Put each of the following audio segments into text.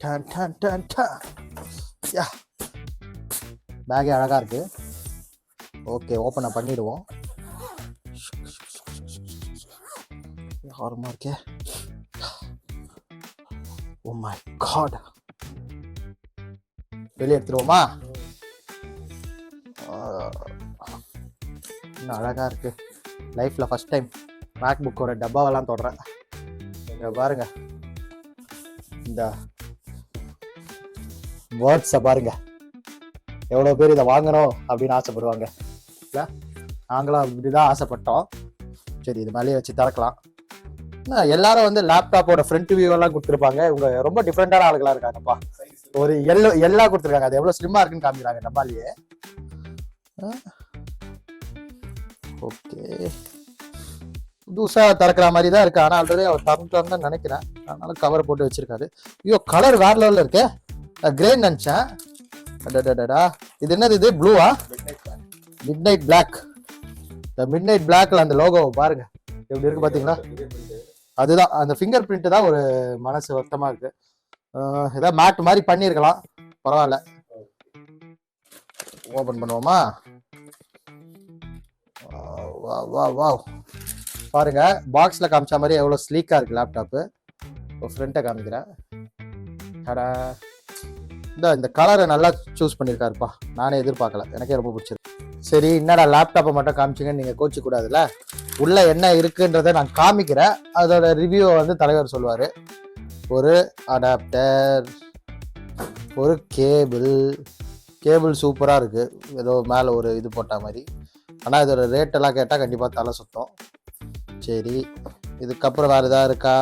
Ton டன் டன் டன். யா, பேக்கே அழகாக இருக்குது. ஓகே, ஓப்பனை பண்ணிடுவோம். யாருமா இருக்கே. Oh my God. வெளியே எடுத்துருவோமா? இன்னும் அழகாக இருக்குது. லைஃப்பில் ஃபஸ்ட் டைம் மேக்புக்கோட டப்பாவெல்லாம் தொடுறேன். இங்கே பாருங்க, இந்த வேர்ட்ஸை பாருங்க. எவ்வளோ பேர் இதை வாங்கணும் அப்படின்னு ஆசைப்படுவாங்க இல்லை? நாங்களாம் இப்படி தான் ஆசைப்பட்டோம். சரி, இது மேலேயே வச்சு திறக்கலாம். எல்லாரும் வந்து லேப்டாப்போட ஃப்ரண்ட் வியூ எல்லாம் கொடுத்துருப்பாங்க. இவங்க ரொம்ப டிஃப்ரெண்டான ஆளுகளா இருக்காங்கப்பா. ஒரு எல்லாம் கொடுத்துருக்காங்க. அது எவ்வளோ ஸ்லிம்மா இருக்குன்னு காமிக்கிறாங்க டப்பாலேயே. ஓகே, புதுசாக திறக்கிற மாதிரி தான் இருக்கு. ஆனால் ஆல்ரெடி அவர் திறந்துட்டு நினைக்கிறேன். அதனால கவர் போட்டு வச்சிருக்காரு. ஐயோ, கலர் வேற லெவலில் இருக்கு. கிரேன்னு நினச்சேன். இது என்னது? இது ப்ளூவா? Midnight black. இந்த மிட் நைட் பிளாக்ல அந்த லோகோவை பாருங்க எப்படி இருக்கு பாத்தீங்களா? அதுதான் அந்த ஃபிங்கர் பிரிண்ட் தான். ஒரு மனசு வருத்தமா இருக்கு. ஏதாவது மேட் மாதிரி பண்ணியிருக்கலாம், பரவாயில்ல. ஓபன் பண்ணுவோமா? வா வா, பாருங்க பாக்ஸ்ல காமிச்ச மாதிரி எவ்வளவு ஸ்லீக்கா இருக்கு லேப்டாப்பு. ஃப்ரண்ட்டை காமிக்கிறேன். இந்த கலரை நல்லா சூஸ் பண்ணியிருக்காருப்பா. நானே எதிர்பார்க்கல, எனக்கே ரொம்ப பிடிச்சிருக்கு. சரி, என்னடா லேப்டாப்பை மட்டும் காமிச்சிங்கன்னு நீங்கள் கோச்சிக்க கூடாதுல்ல. உள்ள என்ன இருக்குன்றதை நான் காமிக்கிறேன். அதோட ரிவ்யூவை வந்து தலைவர் சொல்லுவார். ஒரு அடாப்டர், ஒரு கேபிள் சூப்பராக இருக்குது. ஏதோ மேலே ஒரு இது போட்ட மாதிரி. ஆனால் இதோட ரேட்டெல்லாம் கேட்டால் கண்டிப்பாக தலை சுத்தம். சரி, இதுக்கப்புறம் வேறு எதாவது இருக்கா?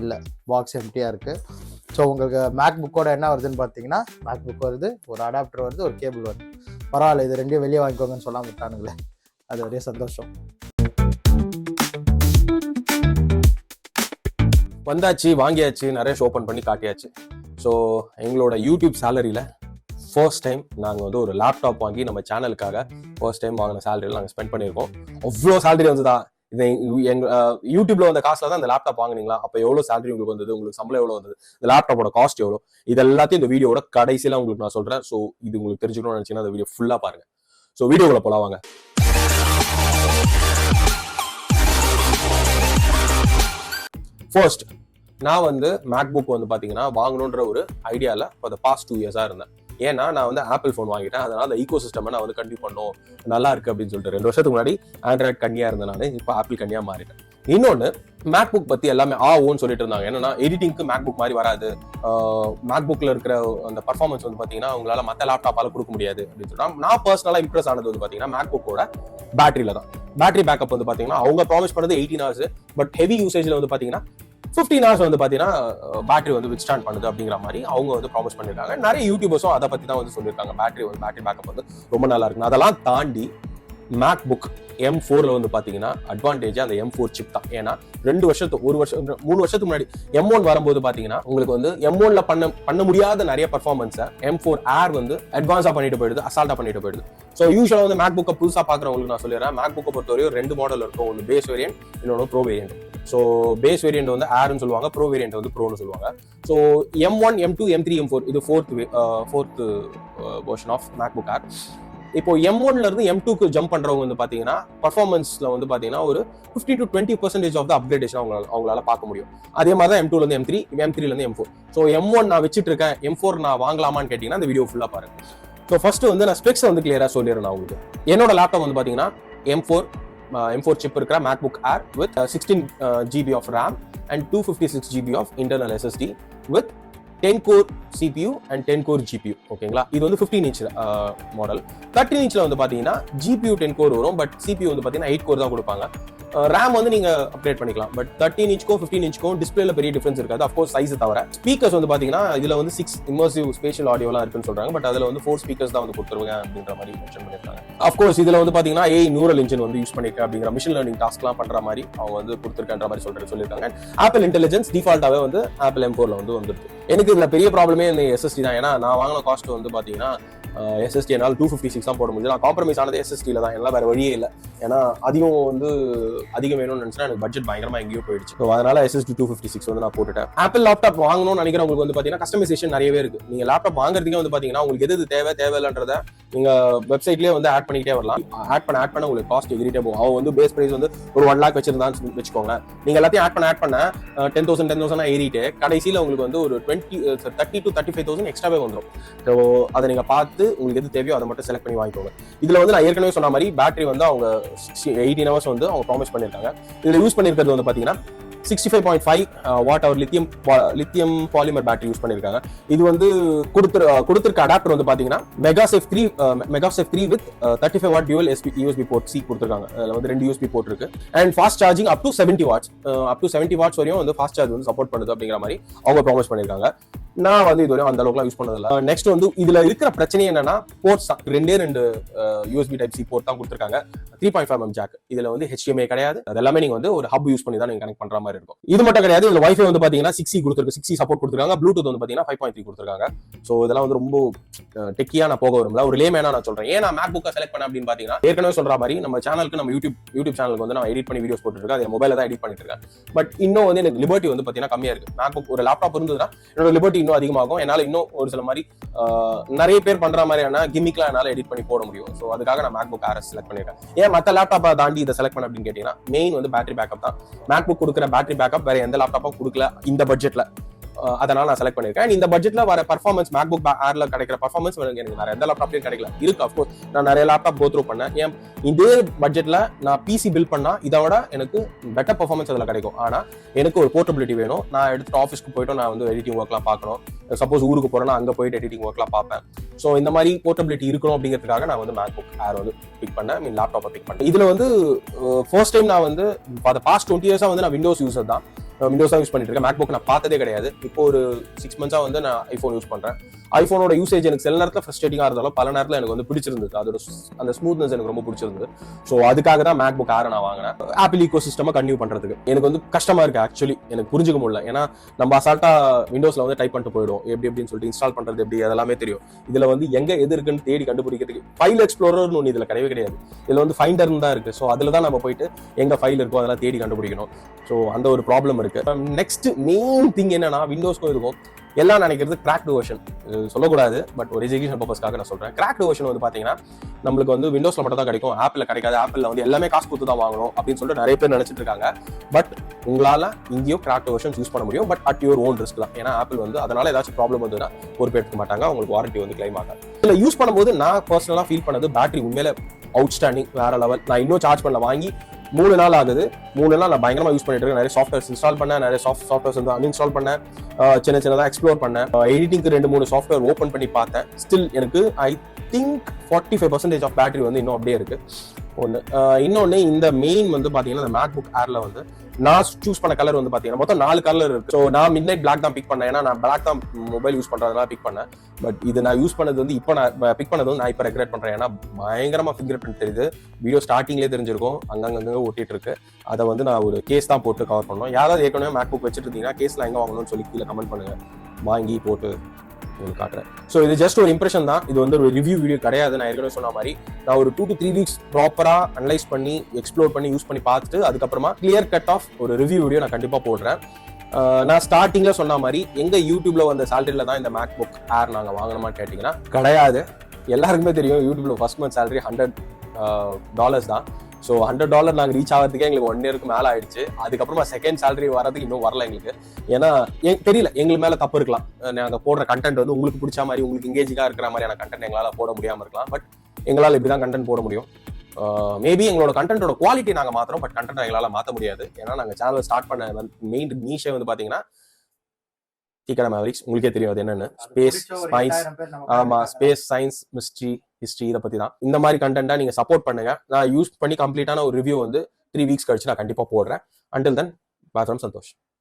இல்லை, பாக்ஸ் எம்டியாக இருக்குது. ஸோ உங்களுக்கு மேக்புக்கோட என்ன வருதுன்னு பார்த்தீங்கன்னா, மேக்புக் வருது, ஒரு அடாப்டர் வருது, ஒரு கேபிள் வருது. பரவாயில்ல, இது ரெண்டையும் வெளியே வாங்கிக்கோங்கன்னு சொல்லாமல் விட்டானுங்களே, அது ஒரே சந்தோஷம். வந்தாச்சு, வாங்கியாச்சு, நிறைய ஓப்பன் பண்ணி காட்டியாச்சு. ஸோ எங்களோட யூடியூப் சேலரியில் ஃபர்ஸ்ட் டைம் நாங்கள் வந்து ஒரு லேப்டாப் வாங்கி நம்ம சேனலுக்காக ஃபர்ஸ்ட் டைம் வாங்கின சேலரியில் நாங்கள் ஸ்பெண்ட் பண்ணியிருக்கோம். அவ்வளோ சேலரி வந்து தான். இது யூடியூப்ல வந்த காசுல தான் இந்த லேப்டாப் வாங்கினீங்களா? அப்போ எவ்வளோ சேலரி உங்களுக்கு வந்தது? உங்களுக்கு சம்பளம் எவ்வளோ வந்தது? இந்த லேப்டாப்போட காஸ்ட் எவ்வளோ? இது எல்லாத்தையும் இந்த வீடியோட கடைசியில உங்களுக்கு நான் சொல்றேன். ஸோ இது உங்களுக்கு தெரிஞ்சுக்கணும்னு நினைச்சீங்கன்னா இந்த வீடியோ ஃபுல்லா பாருங்க. ஸோ வீடியோக்குள்ள போலாம் வாங்க. ஃபர்ஸ்ட், நான் வந்து மேக்புக் வந்து பாத்தீங்கன்னா வாங்கணுன்ற ஒரு ஐடியால ஃபார் த பாஸ்ட் 2 இயர்ஸா இருந்தேன். ஏன்னா நான் வந்து ஆப்பிள் ஃபோன் வாங்கிட்டேன். அதனால அந்த ஈகோ சிஸ்டம் நான் வந்து கண்டினியூ பண்ணும், நல்லா இருக்கு அப்படின்னு சொல்லிட்டு 2 வருஷத்துக்கு முன்னாடி ஆண்ட்ராய்ட் கன்னியா இருந்தேன். நான் இப்போ ஆப்பிள் கன்னியா மாறிட்டேன். இன்னொன்னு, மேக்புக் பத்தி எல்லாமே ஓன்னு சொல்லிட்டு இருந்தாங்க. என்னன்னா, எடிட்டிங்க்கு மேக்புக் மாதிரி வராது, மேக்புக்ல இருக்கிற அந்த பர்ஃபார்மன்ஸ் வந்து பாத்தீங்கன்னா உங்களால மற்ற லேப்டாப்பால கொடுக்க முடியாது அப்படின்னு சொல்லிட்டு நான் பர்சனலா இம்ப்ரெஸ் ஆனது வந்து பாத்தீங்கன்னா மேக்புக்கோட பேட்டரியில தான். பேட்டரி பேக்கப் வந்து பாத்தீங்கன்னா அவங்க ப்ராமிஸ் பண்ணது 18 hours, பட் ஹெவி யூசேஜ்ல வந்து பாத்தீங்கன்னா 15 hours வந்து பாத்தீங்கன்னா பேட்டரி வந்து வித்ஸ்டாண்ட் பண்ணுது அப்படிங்கிற மாதிரி அவங்க வந்து ப்ராமிஸ் பண்ணிருக்காங்க. நிறைய யூடியூபர்ஸும் அதை பத்தி தான் வந்து சொல்லியிருக்காங்க. பேட்டரி பேக்கப் வந்து ரொம்ப நல்லா இருக்கு. அதெல்லாம் தாண்டி MacBook M4ல வந்து பாத்தீங்கன்னா அட்வான்டேஜ் அந்த M4 சிப் தான். ஏன்னா 3 வருஷத்துக்கு முன்னாடி M1 வரும்போது பாத்தீங்கன்னா உங்களுக்கு வந்து M1ல பண்ண முடியாத நிறைய பர்ஃபார்மன்ஸை M4 Air வந்து அட்வான்ஸா பண்ணிட்டு போயிடுது, அசால்ட்டா பண்ணிட்டு போயிடுது. ஸோ யூஸ்வலா வந்து மேக்புக்கை புதுசா பாக்குறவங்களுக்கு நான் சொல்லிடுறேன், மேக்புக்கை பொறுத்தவரையும் 2 மாடல் இருக்கும். ஒன்று பேஸ் வேரியன்ட், இன்னொன்று pro variant. So base variant வந்து ஏர்னு சொல்லுவாங்க, ப்ரோ வேரியன்ட் வந்து ப்ரோன்னு சொல்லுவாங்க. So M1, M2, M3, M4 இது fourth version of MacBook Air. இப்போ M1ல இருந்து M2க்கு ஜம்ப் பண்றவங்க வந்து பாத்தீங்கன்னா பர்ஃபார்மன்ஸ்ல வந்து பாத்தீங்கன்னா ஒரு 50 to 20% ஆஃப் த அப்கிரேடேஷன் அவங்களால பார்க்க முடியும். அதே மாதிரி தான் M2ல இருந்து M3, M3ல இருந்து M4. ஸோ M1 நான் வச்சுட்டு இருக்கேன், M4 நான் வாங்கலாமான்னு கேட்டீங்கன்னா இந்த வீடியோ ஃபுல்லா பாருங்க. ஸோ ஃபர்ஸ்ட் வந்து நான் ஸ்பெக்ஸ் வந்து கிளியரா சொல்லிடுறேன் நான் உங்களுக்கு. என்னோட லேப்டாப் வந்து பாத்தீங்கன்னா M4 chip இருக்கிற MacBook Air with 16 GB of RAM and 256 GB of internal SSD with 10 core CPU and 10 core GPU. ஓகேங்களா? இது வந்து 15 inch மாடல். 13 inchல வந்து பாத்தீங்கன்னா GPU 10 core வரும், பட் CPU வந்து பாத்தீங்கன்னா 8 core தான் கொடுப்பாங்க. RAM வந்து நீங்க அப்கிரேட் பண்ணிக்கலாம், பட் 13 inchக்கும் 15 inchக்கும் டிஸ்பிளேல பெரிய டிஃபரன்ஸ் இருக்காது, அஃப்கோர்ஸ் சைஸ் தவிர. ஸ்பீக்கர்ஸ் வந்து பாத்தீங்கன்னா இதுல வந்து 6 இமர்சிவ் ஸ்பேஷியல் ஆடியோலாம் இருக்குன்னு சொல்றாங்க, பட் அதுல வந்து 4 ஸ்பீக்கர்ஸ் தான் வந்து கொடுத்துருவாங்க அப்படின்ற மாதிரி மென்ஷன் பண்ணிருக்காங்க. அஃப்கோர்ஸ் இதுல வந்து பாத்தீங்கன்னா நியூரல் இன்ஜின் வந்து யூஸ் பண்ணிருக்கேன் அப்படிங்கிற மிஷின் லேர்னிங் டாஸ்க்லாம் பண்ற மாதிரி அவங்க வந்து கொடுத்துருக்கன்ற மாதிரி சொல்லியிருக்காங்க. ஆப்பிள் இன்டெலிஜென்ஸ் டிஃபால்ட்டாவே வந்து ஆப்பிள் M4ல வந்து வந்துருக்கு. எனக்கு இதுல பெரிய ப்ராப்ளமே இந்த SSD தான். ஏன்னா நான் வாங்கின காஸ்ட் வந்து பாத்தீங்கன்னா SSD என்னால் 256 தான் போட முடியும். நான் காம்ப்ரமைஸ் ஆனது SSDல தான், எல்லாம் வேற வழியே இல்லை. ஏன்னா அதிகம் வேணும்னு நினைச்சா எனக்கு பட்ஜெட் பயங்கரமா எங்கேயோ போயிடுச்சு. ஸோ அதனால SSD 256 வந்து நான் போட்டுட்டேன். ஆப்பிள் லேப்டாப் வாங்கணும்னு நினைக்கிறவங்களுக்கு வந்து பாத்தீங்கன்னா கஸ்டமைசேஷன் நிறையவே இருக்கு. நீங்க லேப்டாப் வாங்குறதுக்கே வந்து பாத்தீங்கன்னா உங்களுக்கு எது தேவையில்லைன்றத நீங்க வெப்சைட்லயே வந்து ஆட் பண்ணிக்கிட்டே வரலாம். ஆட் பண்ண உங்களுக்கு காஸ்ட் எகிரிட்டே போகும். அவன் வந்து பேஸ் பிரைஸ் வந்து ஒரு 1 lakh வச்சிருந்தான்னு வச்சுக்கோங்க. நீங்க எல்லாத்தையும் ஆட் பண்ண 10,000 ஏறிட்டு கடைசியில உங்களுக்கு வந்து ஒரு 30,000 to 35,000 எக்ஸ்ட்ராவே வந்துடும். ஸோ அதை நீங்க பார்த்து உங்களுக்கு எது தேவையோ அதை மட்டும் செலக்ட் பண்ணி வாங்கிக்கோங்க. இதுல வந்து நான் ஏற்கனவே சொன்ன மாதிரி பேட்டரி வந்து அவங்க 18 hours வந்து அவங்க ப்ராமிஸ் பண்ணிருக்காங்க. இதுல யூஸ் பண்ணிருக்கிறது வந்து பாத்தீங்கன்னா 65.5 Wh lithium polymer battery use பண்ணிருக்காங்க. இது வந்து கொடுத்திருக்க அடாப்டர் வந்து பாத்தீங்கன்னா MagSafe 3 with 35 watt dual USB port C கொடுத்திருக்காங்க. அதுல வந்து 2 USB போர்ட் இருக்கு. And fast charging up to 70 watts வரையும் வந்து ஃபாஸ்ட் சார்ஜ் வந்து சப்போர்ட் பண்ணுது அப்படிங்கிற மாதிரி அவங்க ப்ராமிஸ் பண்ணிருக்காங்க. நான் வந்து இதுவரையும் அந்த அளவுக்கு யூஸ் பண்ணதில்லை. நெக்ஸ்ட் வந்து இதுல இருக்கிற பிரச்சனை என்னன்னா போர்ட்ஸ் தான். 2 USB Type C போர்ட் தான் கொடுத்திருக்காங்க. 3.5mm jack. இதுல வந்து HDMI கிடையாது. அது எல்லாமே நீங்க வந்து ஒரு ஹப் யூஸ் பண்ணி தான் நீங்க கனெக்ட் பண்ற மாதிரி இருக்கும். இது மட்டும் கிடையாது, இதுல வைஃபை வந்து பாத்தீங்கன்னா 6C சப்போர்ட் கொடுத்திருக்காங்க. ப்ளூடூத் வந்து பாத்தீங்கன்னா 5.3 கொடுத்திருக்காங்க. சோ இதெல்லாம் வந்து ரொம்ப டெக்கியா நான் போக வரும்ல, ஒரு லேமேனா நான் சொல்றேன். ஏன் நான் MacBook செலக்ட் பண்ண அப்படின்னு பாத்தீங்கன்னா ஏற்கனவே சொல்ற மாதிரி நம்ம சேனலுக்கு நம்ம யூடியூப் சேனலுக்கு வந்து நான் எடிட் பண்ணி வீடியோஸ் போட்டுருக்கேன். அதை மொபைல தான் எடிட் பண்ணிட்டு இருக்கேன். பட் இன்னும் வந்து எனக்கு லிபர்ட்டி வந்து பாத்தீங்கன்னா கம்மியா இருக்கு. MacBook ஒரு லேப்டாப் இருந்ததுன்னா என்னோட லிபர்ட்டி இன்னும் அதிகமாகும். என்னால இன்னும் ஒரு சில மாதிரி நிறைய பேர் பண்ற மாதிரியான கிமிக்லாம் என்னால எடிட் பண்ணி போட முடியும். ஸோ அதுக்காக நான் MacBook Air செலக்ட் பண்ணிருக்கேன். ஏன் மற்ற லேப்டாப்பை தாண்டி இதை செலக்ட் பண்ண அப்படின்னு கேட்டீங்கன்னா மெயின் வந்து பேட்டரி பேக்கப் தான். MacBook கொடுக்குற பேட்டரி பேக்கப் வேற எந்த லேப்டாப்பும் கொடுக்கல இந்த பட்ஜெட்ல. அதனால நான் செலக்ட் பண்ணிருக்கேன். இந்த பட்ஜெட்ல வர பர்ஃபார்மன்ஸ் MacBook Airல கிடைக்கிற பர்ஃபார்மன்ஸ் எனக்கு வேற எந்த லேப்டாப்லயும் கிடைக்கல. இருக்கு அஃப்கோர்ஸ், நான் நிறைய லேப்டாப் கோ த்ரூ பண்ணேன். ஏன் இதே பட்ஜெட்ல நான் PC பில்ட் பண்ணா இதை விட எனக்கு பெட்டர் பர்ஃபார்மன்ஸ் அதுல கிடைக்கும். ஆனா எனக்கு ஒரு போர்ட்டபிலிட்டி வேணும். நான் எடுத்துட்டு ஆஃபீஸ்க்கு போயிட்டு நான் வந்து எடிட்டிங் ஒர்க்லாம் பார்க்கணும். சப்போஸ் ஊருக்கு போறேன்னா அங்க போயிட்டு எடிட்டிங் ஒர்க்லாம் பார்ப்பேன். ஸோ இந்த மாதிரி போர்ட்டபிலிட்டி இருக்கணும் அப்படிங்கிறதுக்காக நான் வந்து MacBook Air வந்து பிக் பண்ணேன். லேப்டாப்பை பிக் பண்ணேன். இதுல வந்து ஃபர்ஸ்ட் டைம் நான் வந்து பாஸ்ட் 20 years வந்து நான் விண்டோஸ் யூசர் தான். விண்டோஸ் தான் யூஸ் பண்ணிட்டு இருக்கேன். MacBook நான் பார்த்ததே கிடையாது. இப்போ ஒரு 6 months வந்து நான் ஐபோன் யூஸ் பண்றேன். ஐபோனோட யூசேஜ் எனக்கு சில நேரத்தில் ஃப்ரஸ்ட்ரேட்டிங்கா இருந்தாலும் பல நேரத்தில் எனக்கு வந்து பிடிச்சிருந்தது. அதோட அந்த ஸ்மூத்னஸ் எனக்கு ரொம்ப பிடிச்சிருந்தது. ஸோ அதுக்காக தான் MacBook Air நான் வாங்கினேன். ஆப்பிள் ஈகோ சிஸ்டமா கன்டினியூ பண்றதுக்கு எனக்கு வந்து கஷ்டமா இருக்கு. ஆக்சுவலி எனக்கு புரிஞ்சுக்க முடியல. ஏன்னா நம்ம அசால்ட்டா விண்டோஸ்ல வந்து டைப் பண்ணிட்டு போயிடும். எப்படின்னு சொல்லிட்டு இன்ஸ்டால் பண்றது எப்படி அதெல்லாமே தெரியும். இதுல வந்து எங்க எது இருக்குன்னு தேடி கண்டுபிடிக்கிறதுக்கு ஃபைல் எக்ஸ்ப்ளோரர்னு ஒன்று இதுல கிடையவே கிடையாது. இதுல வந்து ஃபைண்டர்னு தான் இருக்கு. ஸோ அதுல தான் நம்ம போயிட்டு எங்க ஃபைல் இருக்கோ அதெல்லாம் தேடி கண்டுபிடிக்கணும். ஸோ அந்த ஒரு ப்ராப்ளம் இருக்கு. நெக்ஸ்ட் மெயின் திங் என்னன்னா விண்டோஸ்க்கும் இருக்கும் எல்லாம் நினைக்கிறது கிராக்டு வெர்ஷன். சொல்லக்கூடாது, பட் ஒரு எஜுகேஷன் பர்பஸ்க்காக நான் சொல்றேன். கிராக்டு வெர்ஷன் வந்து பாத்தீங்கன்னா நம்மளுக்கு வந்து விண்டோஸ்ல மட்டும் தான் கிடைக்கும், ஆப்பிள் கிடைக்காது. ஆப்பிள் வந்து எல்லாமே காசு கொடுத்து தான் வாங்கணும் அப்படின்னு சொல்லிட்டு நிறைய பேர் நினைச்சிட்டு இருக்காங்க. பட் உங்களால இங்கேயும் கிராக்டு வெர்ஷன் யூஸ் பண்ண முடியும். But at your own risk தான். ஏன்னா ஆப்பிள் வந்து அதனால ஏதாச்சும் ப்ராப்ளம் வந்துன்னா பொறுப்பேற்க மாட்டாங்க. உங்களுக்கு வாரண்டி வந்து கிளைம் ஆகாது. இதுல யூஸ் பண்ணும்போது நான் பர்சனலா ஃபீல் பண்ணது பேட்டரி உண்மையில அவுட்ஸ்டாண்டிங், வேற லெவல். நான் இன்னும் சார்ஜ் பண்ணல, வாங்கி 3 நாள் ஆகுது. 3 நாள் நான் பயங்கரமா யூஸ் பண்ணிட்டு இருக்கேன். நிறைய சாஃப்ட்வேர்ஸ் இன்ஸ்டால் பண்ணேன், நிறைய சாஃப்ட்வேர்ஸ் வந்து அன்இன்ஸ்டால் பண்ணேன், சின்னதா எக்ஸ்ப்ளோர் பண்ணேன். எடிட்டிங்க்கு 2-3 சாஃப்ட்வேர் ஓப்பன் பண்ணி பார்த்தேன். ஸ்டில் எனக்கு ஐ திங்க் 45% ஆஃப் பேட்டரி வந்து இன்னும் அப்படியே இருக்கு. ஒன்று. இன்னொன்று, இந்த மெயின் வந்து பார்த்தீங்கன்னா இந்த MacBook Airல வந்து நான் சூஸ் பண்ண கலர் வந்து பார்த்தீங்கன்னா மொத்தம் 4 கலர் இருக்கு. ஸோ நான் மிட்நைட் பிளாக் தான் பிக் பண்ணேன். ஏன்னா நான் பிளாக் தான் மொபைல் யூஸ் பண்றதுனால பிக் பண்ணேன். பட் இது நான் யூஸ் பண்ணது வந்து இப்போ நான் பிக் பண்ணது வந்து நான் இப்போ ரெக்ரெட் பண்றேன். ஏன்னா பயங்கரமா ஃபிங்கர் பிரிண்ட் தெரியுது. வீடியோ ஸ்டார்டிங்லேயே தெரிஞ்சிருக்கும், அங்கங்க ஒட்டிட்டு இருக்கு. அதை வந்து நான் ஒரு கேஸ் தான் போட்டு கவர் பண்ணோம். யாராவது ஏற்கனவே MacBook வச்சுட்டு இருந்தீங்கன்னா கேஸ்ல எங்க வாங்கணும்னு சொல்லி கீழே கமெண்ட் பண்ணுங்க, வாங்கி போட்டு உங்களுக்கு காட்டுறேன். ஸோ இது ஜஸ்ட் ஒரு இம்ப்ரெஷன் தான். இது வந்து ஒரு ரிவ்யூ வீடியோ கிடையாது. நான் ஏற்கனவே சொன்ன மாதிரி நான் ஒரு 2 to 3 weeks ப்ராப்பரா அனலைஸ் பண்ணி எக்ஸ்ப்ளோர் பண்ணி யூஸ் பண்ணி பார்த்துட்டு அதுக்கப்புறமா கிளியர் கட் ஆஃப் ஒரு ரிவ்யூ வீடியோ நான் கண்டிப்பா போடுறேன். நான் ஸ்டார்டிங்ல சொன்ன மாதிரி எங்க யூடியூப்ல வந்த சேலரியில தான் இந்த MacBook Air நாங்க வாங்கணுமான்னு கேட்டீங்கன்னா கிடையாது. எல்லாருக்குமே தெரியும் யூடியூப்ல ஃபர்ஸ்ட் மந்த் சேலரி $100 தான். ஸோ $100 நாங்கள் ரீச் ஆகிறதுக்கே எங்களுக்கு 1 yearக்கு மேலே ஆயிடுச்சு. அதுக்கப்புறமா செகண்ட் சேலரி வரதுக்கு இன்னும் வரல எங்களுக்கு. ஏன்னா தெரியல, எங்களுக்கு மேலே தப்பு இருக்கலாம். நாங்கள் போடுற கண்டென்ட் வந்து உங்களுக்கு பிடிச்ச மாதிரி உங்களுக்கு எங்கேஜிங்காக இருக்கிற மாதிரியான கண்டென்ட் எங்களால் போட முடியாமல் இருக்கலாம். பட் எங்களால் இப்படி தான் கண்டென்ட் போட முடியும். மேபி எங்களோட கண்டென்ட்டோட குவாலிட்டி நாங்கள் மாத்திரம், பட் கண்டென்ட் எங்களால் மாற்ற முடியாது. ஏன்னா நாங்கள் சேனல் ஸ்டார்ட் பண்ண மெயின் நீஷே வந்து பார்த்தீங்கன்னா சீக்கிரம் மேவரிக்ஸ், உங்களுக்கே தெரியும் அது என்னன்னு. ஸ்பேஸ் சயின்ஸ், ஆமா, ஸ்பேஸ் சயின்ஸ் மிஸ்ட்ரி ஹிஸ்ட்ரி இதை பத்தி தான். இந்த மாதிரி கண்டென்ட்டா நீங்க சப்போர்ட் பண்ணுங்க. நான் யூஸ் பண்ணி கம்ப்ளீட்டான ஒரு ரிவ்யூ வந்து 3 weeks கழிச்சு நான் கண்டிப்பா போடுறேன். Until then, bye from Santhosh.